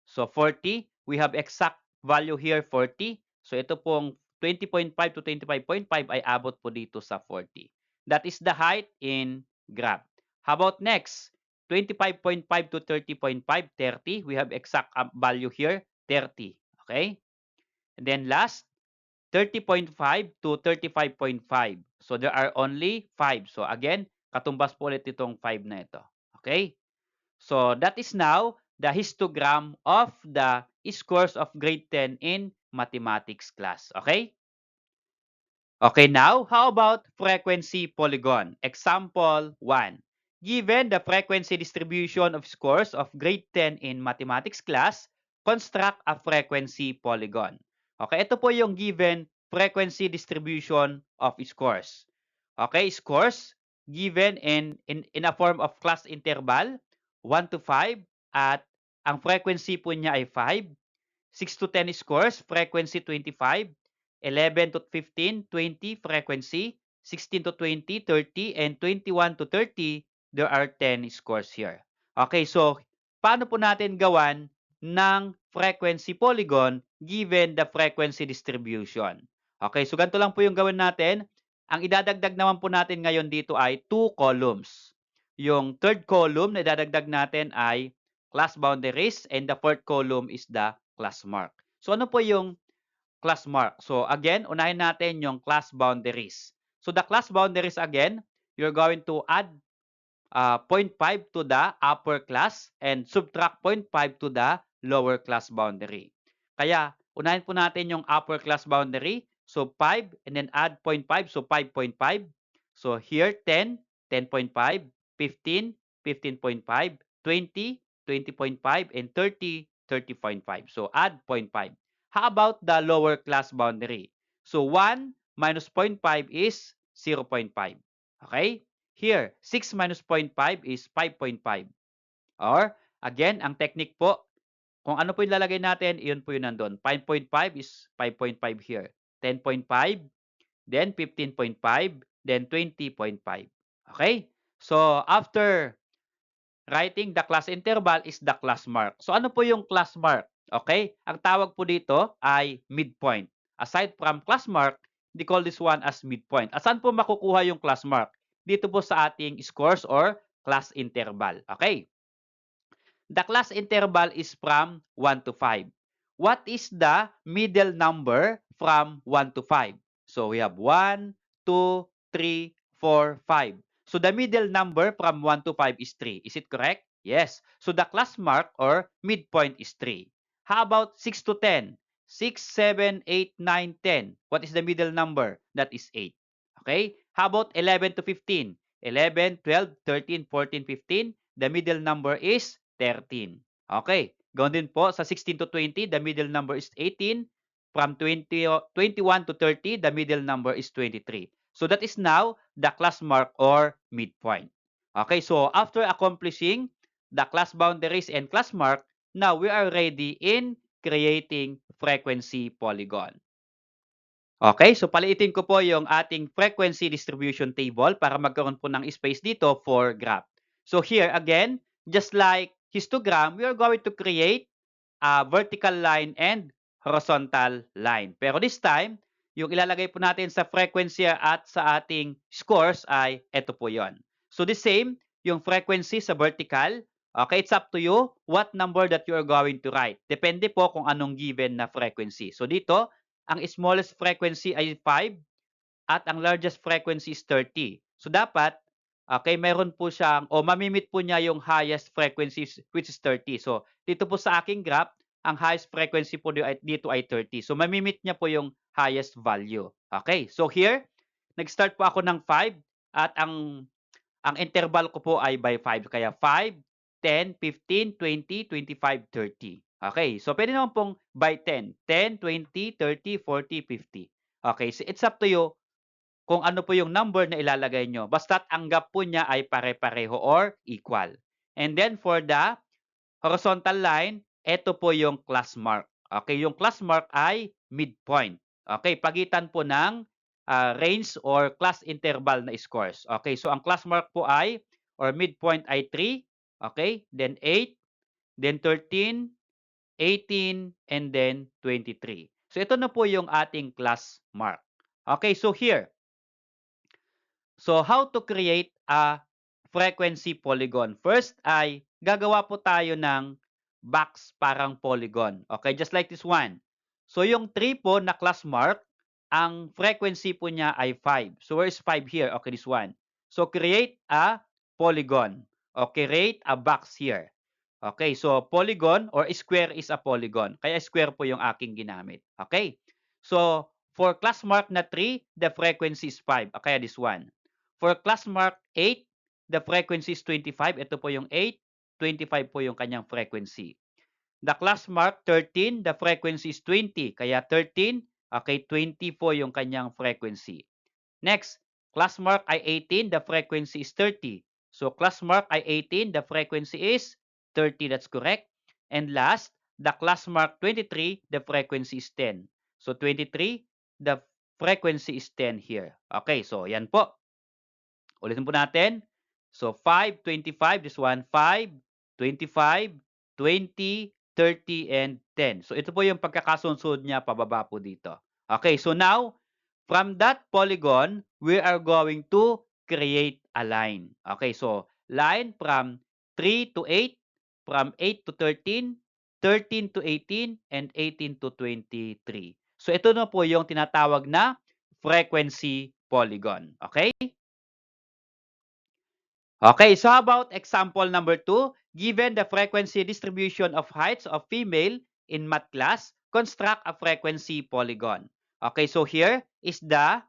S1: So 40, we have exact value here, 40. So ito pong 20.5 to 25.5 ay abot po dito sa 40. That is the height in graph. How about next? 25.5 to 30.5, 30. We have exact value here, 30. Okay? And then last, 30.5 to 35.5. So there are only 5. So again, katumbas po ulit itong 5 na ito. Okay? So that is now the histogram of the scores of grade 10 in mathematics class. Okay? Okay, now, how about frequency polygon? Example 1. Given the frequency distribution of scores of grade 10 in mathematics class, construct a frequency polygon. Okay, ito po yung given frequency distribution of scores. Okay, scores given in a form of class interval 1 to 5 at ang frequency po niya ay 5. 6 to 10 scores, frequency 25. 11 to 15, 20 frequency. 16 to 20, 30. And 21 to 30, there are 10 scores here. Okay, so paano po natin gawan ng frequency polygon given the frequency distribution? Okay, so ganito lang po yung gawin natin. Ang idadagdag naman po natin ngayon dito ay 2 columns. Yung third column na idadagdag natin ay class boundaries and the fourth column is the class mark. So ano po yung class mark? So again, unahin natin yung class boundaries. So the class boundaries again, you're going to add 0.5 to the upper class and subtract 0.5 to the lower class boundary. Kaya unahin po natin yung upper class boundary. So 5 and then add 0.5, so 5.5. So here 10, 10.5, 15, 15.5, 20, 20.5, and 30, 30.5. So add 0.5. How about the lower class boundary? So 1 minus 0.5 is 0.5. Okay? Here, 6 minus 0.5 is 5.5. Or, again, ang technique po, kung ano po yung lalagay natin, yun po yung nandun. 5.5 is 5.5 here. 10.5, then 15.5, then 20.5. Okay? So, after writing the class interval is the class mark. So, ano po yung class mark? Okay? Ang tawag po dito ay midpoint. Aside from class mark, they call this one as midpoint. Saan po makukuha yung class mark? Dito po sa ating scores or class interval. Okay? The class interval is from 1 to 5. What is the middle number from 1 to 5? So we have 1, 2, 3, 4, 5. So the middle number from 1 to 5 is 3. Is it correct? Yes. So the class mark or midpoint is 3. How about 6 to 10? 6, 7, 8, 9, 10. What is the middle number? That is 8. Okay? How about 11 to 15? 11, 12, 13, 14, 15. The middle number is 13. Okay. Ganoon din po sa 16 to 20, the middle number is 18. From 21 to 30, the middle number is 23. So that is now the class mark or midpoint. Okay, so after accomplishing the class boundaries and class mark, now we are ready in creating frequency polygon. Okay, so paliitin ko po yung ating frequency distribution table para magkaroon po ng space dito for graph. So here again, just like histogram, we are going to create a vertical line and horizontal line. Pero this time, yung ilalagay po natin sa frequency at sa ating scores ay ito po yon. So the same, yung frequency sa vertical, okay, it's up to you what number that you are going to write. Depende po kung anong given na frequency. So dito, ang smallest frequency ay 5 at ang largest frequency is 30. So dapat, okay, meron po siyang, o mamimit po niya yung highest frequency which is 30. So dito po sa aking graph, ang highest frequency po dito ay 30. So mamimit niya po yung highest value. Okay, so here, nag-start po ako ng 5 at ang interval ko po ay by 5. Kaya 5, 10, 15, 20, 25, 30. Okay, so pwede naman pong by 10. 10, 20, 30, 40, 50. Okay, so it's up to you kung ano po yung number na ilalagay nyo. Basta't ang gap po niya ay pare-pareho or equal. And then for the horizontal line, ito po yung class mark. Okay, yung class mark ay midpoint. Okay, pagitan po ng range or class interval na scores. Okay, so ang class mark po ay, or midpoint ay 3, okay, then 8, then 13, 18, and then 23. So ito na po yung ating class mark. Okay, so here, so how to create a frequency polygon? First ay gagawa po tayo ng box parang polygon. Okay, just like this one. So yung 3 po na class mark, ang frequency po niya ay 5. So where is 5 here? Okay, this one. So create a polygon. Okay, create a box here. Okay, so polygon or square is a polygon. Kaya square po yung aking ginamit. Okay, so for class mark na 3, the frequency is 5. Okay, this one. For class mark 8, the frequency is 25. Ito po yung 8. 25 po yung kanyang frequency. The class mark 13, the frequency is 20. Kaya 13, okay, 20 po yung kanyang frequency. Next, class mark ay 18, the frequency is 30. So class mark ay 18, the frequency is 30. That's correct. And last, the class mark 23, the frequency is 10. So 23, the frequency is 10 here. Okay, so yan po. Ulitin po natin. So 5, 25, this one 5, 25, 20, 30, and 10. So ito po yung pagkakasunod niya pababa po dito. Okay, so now, from that polygon, we are going to create a line. Okay, so line from 3 to 8, from 8 to 13, 13 to 18, and 18 to 23. So ito na po yung tinatawag na frequency polygon. Okay? Okay, so how about example number 2? Given the frequency distribution of heights of female in math class, construct a frequency polygon. Okay, so here is the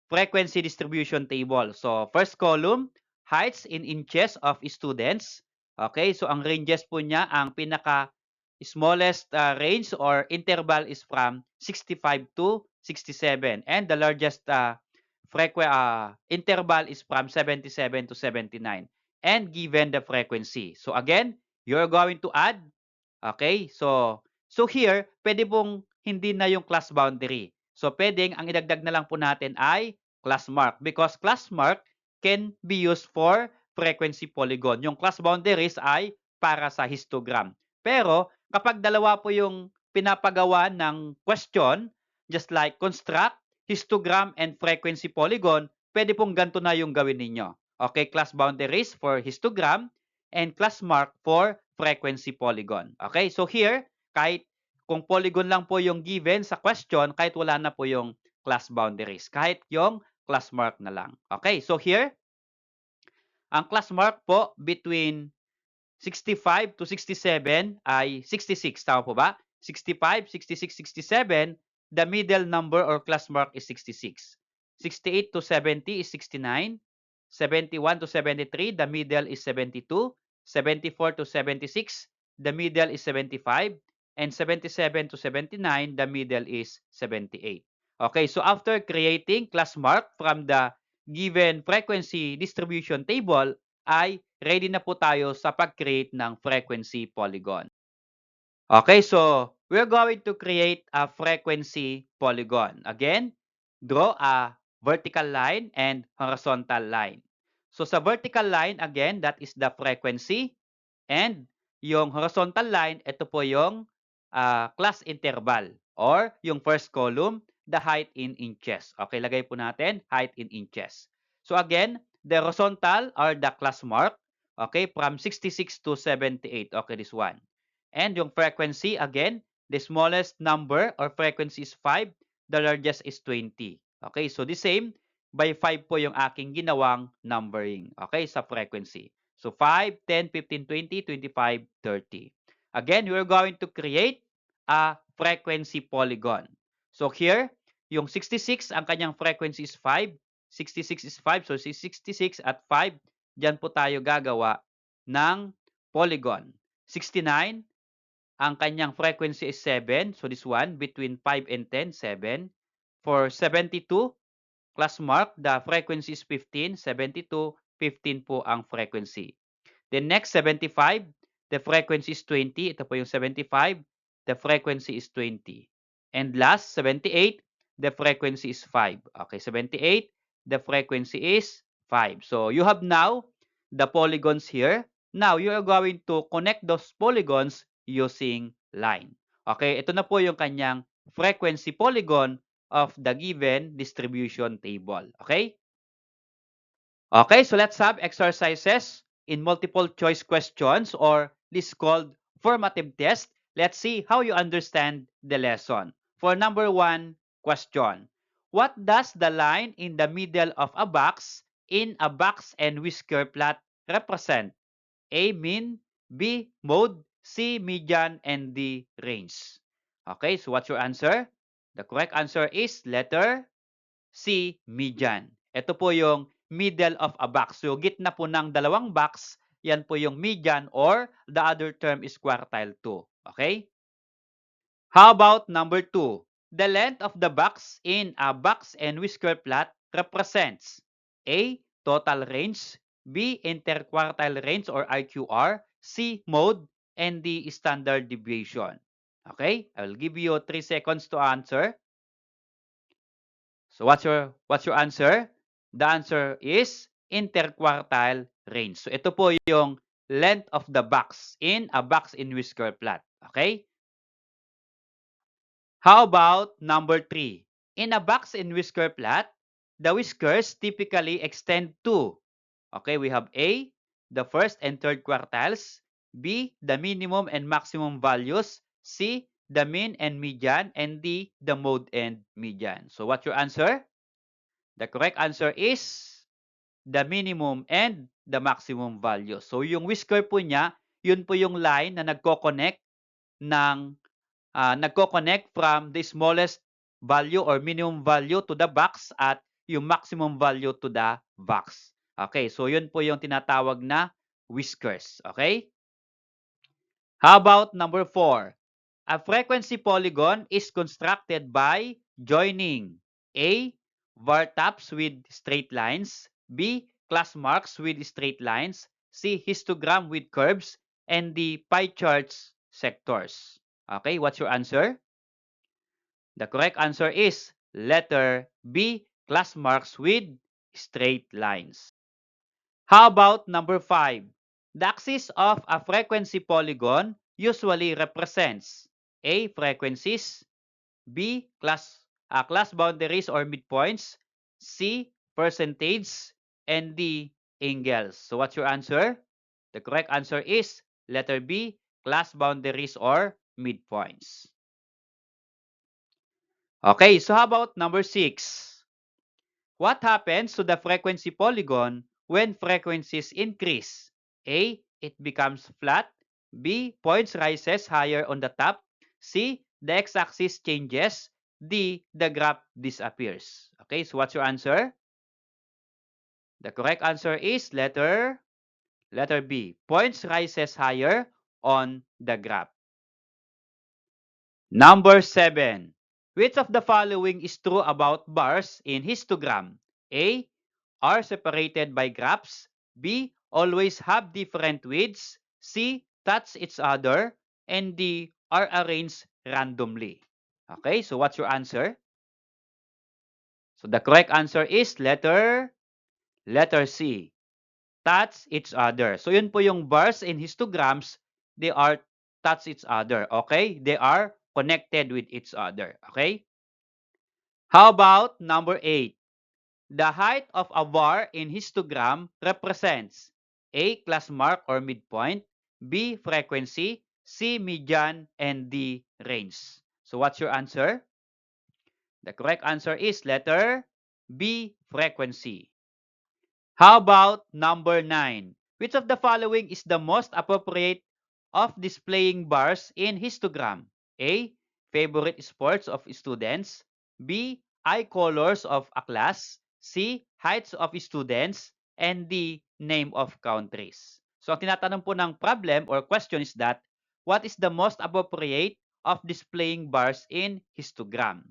S1: frequency distribution table. So first column, heights in inches of students. Okay, so ang ranges po niya, ang pinaka smallest range or interval is from 65 to 67. And the largest interval is from 77 to 79 and given the frequency. So again, you're going to add, okay? So here, pwede pong hindi na yung class boundary. So pwedeng ang idagdag na lang po natin ay class mark because class mark can be used for frequency polygon. Yung class boundaries ay para sa histogram. Pero kapag dalawa po yung pinapagawa ng question, just like construct histogram and frequency polygon, pwede pong ganito na yung gawin ninyo. Okay, class boundaries for histogram and class mark for frequency polygon. Okay, so here, kahit kung polygon lang po yung given sa question, kahit wala na po yung class boundaries, kahit yung class mark na lang. Okay, so here, ang class mark po between 65 to 67 ay 66. Tama po ba? 65, 66, 67, the middle number or class mark is 66. 68 to 70 is 69. 71 to 73, the middle is 72. 74 to 76, the middle is 75. And 77 to 79, the middle is 78. Okay, so after creating class mark from the given frequency distribution table, ay ready na po tayo sa pag-create ng frequency polygon. Okay, so we're going to create a frequency polygon. Again, draw a vertical line and horizontal line. So sa vertical line, again, that is the frequency. And yung horizontal line, ito po yung class interval or yung first column, the height in inches. Okay, lagay po natin height in inches. So again, the horizontal are the class mark. Okay, from 66 to 78. Okay, this one. And yung frequency, again, the smallest number or frequency is 5. The largest is 20. Okay, so the same, by 5 po yung aking ginawang numbering. Okay, sa frequency. So 5, 10, 15, 20, 25, 30. Again, we're going to create a frequency polygon. So here, yung 66, ang kanyang frequency is 5. 66 is 5. So 66 at 5, dyan po tayo gagawa ng polygon. 69, ang kanyang frequency is 7. So this one, between 5 and 10, 7. For 72, class mark, the frequency is 15. 72, 15 po ang frequency. Then next, 75, the frequency is 20. Ito po yung 75, the frequency is 20. And last, 78, the frequency is 5. Okay, 78, the frequency is 5. So you have now the polygons here. Now, you are going to connect those polygons using line. Okay, ito na po yung kanyang frequency polygon of the given distribution table. Okay? Okay, so let's have exercises in multiple choice questions, or this called formative test. Let's see how you understand the lesson. For number 1 question, what does the line in the middle of a box in a box and whisker plot represent? A, mean, B, mode, C, median, and D, range. Okay, so what's your answer? The correct answer is letter C, median. Ito po yung middle of a box. So, gitna po ng dalawang box, yan po yung median, or the other term is quartile 2. Okay? How about number 2? The length of the box in a box and whisker plot represents A, total range, B, interquartile range or IQR, C, mode, and D, standard deviation. Okay? I will give you 3 seconds to answer. So what's your answer? The answer is interquartile range. So ito po yung length of the box in a box in whisker plot. Okay? How about number 3? In a box in whisker plot, the whiskers typically extend to, okay, we have A, the first and third quartiles, B, the minimum and maximum values, C, the mean and median, and D, the mode and median. So what's your answer? The correct answer is the minimum and the maximum value. So yung whisker po niya, yun po yung line na nagko-connect from the smallest value or minimum value to the box at yung maximum value to the box. Okay, so yun po yung tinatawag na whiskers. Okay? How about number 4? A frequency polygon is constructed by joining A, var tabs with straight lines, B, class marks with straight lines, C, histogram with curves, and D, pie charts sectors. Okay, what's your answer? The correct answer is letter B, class marks with straight lines. How about number 5? The axis of a frequency polygon usually represents A, frequencies, B, class Class boundaries or midpoints, C, percentage, and D, angles. So what's your answer? The correct answer is letter B, class boundaries or midpoints. Okay, so how about number 6? What happens to the frequency polygon when frequencies increase? A, it becomes flat. B, points rises higher on the top. C, the x-axis changes. D, the graph disappears. Okay, so what's your answer? The correct answer is letter B. Points rises higher on the graph. Number 7. Which of the following is true about bars in histogram? A, are separated by graphs. B, always have different widths. C, touch each other. And D, are arranged randomly. Okay, so what's your answer? So the correct answer is letter C. Touch each other. So yun po yung bars in histograms, they are touch each other. Okay? They are connected with each other. Okay? How about number 8? The height of a bar in histogram represents A, class mark or midpoint, B, frequency, C, median, and D, range. So what's your answer? The correct answer is letter B, frequency. How about number 9? Which of the following is the most appropriate of displaying bars in histogram? A, favorite sports of students. B, eye colors of a class. C, heights of students. And D, name of countries. So ang tinatanong po ng problem or question is that, what is the most appropriate of displaying bars in histogram?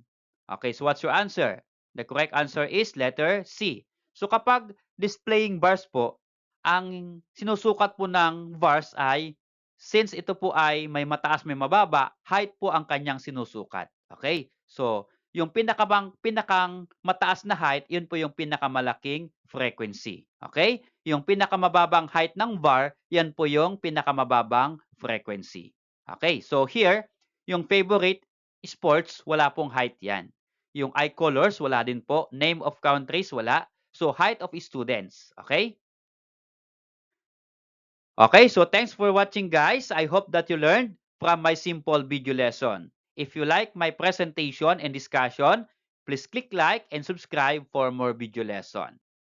S1: Okay, so what's your answer? The correct answer is letter C. So kapag displaying bars po, ang sinusukat po ng bars ay, since ito po ay may mataas may mababa, height po ang kanyang sinusukat. Okay? So, yung pinakang mataas na height, yun po yung pinakamalaking frequency. Okay? Yung pinakamababang height ng bar, yan po yung pinakamababang frequency. Okay? So here, yung favorite sports, wala pong height yan. Yung eye colors, wala din po. Name of countries, wala. So, height of students. Okay? Okay, so thanks for watching, guys. I hope that you learned from my simple video lesson. If you like my presentation and discussion, please click like and subscribe for more video lesson.